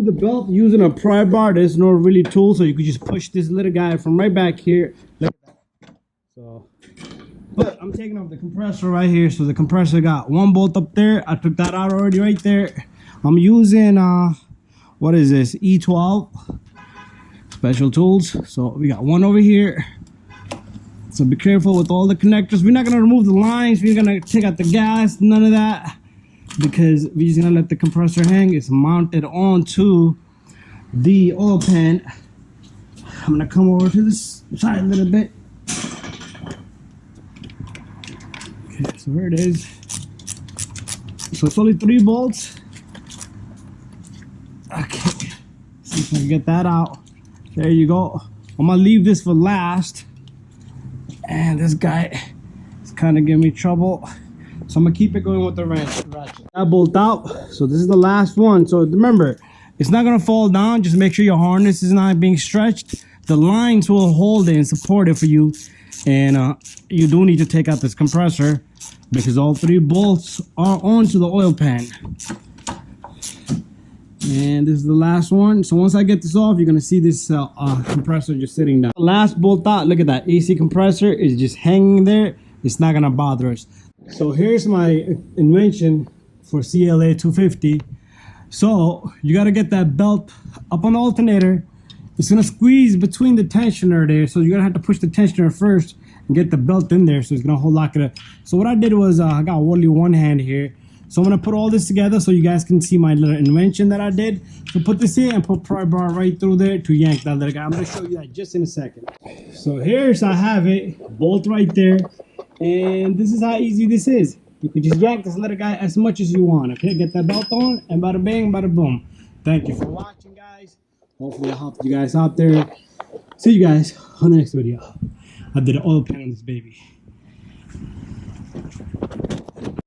remove the belt using a pry bar. There's no really tool, so you could just push this little guy from right back here. Look at that. So, but I'm taking off the compressor right here. So the compressor got one bolt up there. I took that out already right there. I'm using what is this, E12 special tools. So we got one over here. So be careful with all the connectors. We're not gonna remove the lines. We're gonna take out the gas, none of that, because we're just gonna let the compressor hang. It's mounted onto the oil pan. I'm gonna come over to this side a little bit. Okay, so here it is. So it's only 3 bolts. Okay, see if I can get that out. There you go. I'm gonna leave this for last. And this guy is kind of giving me trouble, so I'm gonna keep it going with the ratchet. That bolt out. So this is the last one. So remember, it's not gonna fall down. Just make sure your harness is not being stretched. The lines will hold it and support it for you. And you do need to take out this compressor because all 3 bolts are onto the oil pan. And this is the last one. So once I get this off, you're gonna see this compressor just sitting down. Last bolt out. Look at that. AC compressor is just hanging there. It's not gonna bother us. So here's my invention for CLA 250. So you gotta get that belt up on the alternator. It's gonna squeeze between the tensioner there. So you're gonna have to push the tensioner first and get the belt in there. So it's gonna hold lock it up. So what I did was I got only one hand here. So I'm gonna put all this together so you guys can see my little invention that I did. So put this in and put pry bar right through there to yank that little guy. I'm gonna show you that just in a second. So here's I have it, bolt right there, and this is how easy this is. You can just yank this little guy as much as you want. Okay, get that belt on, and bada bang, bada boom. Thank you for watching, guys. Hopefully I helped you guys out there. See you guys on the next video. I did an oil pan on this baby.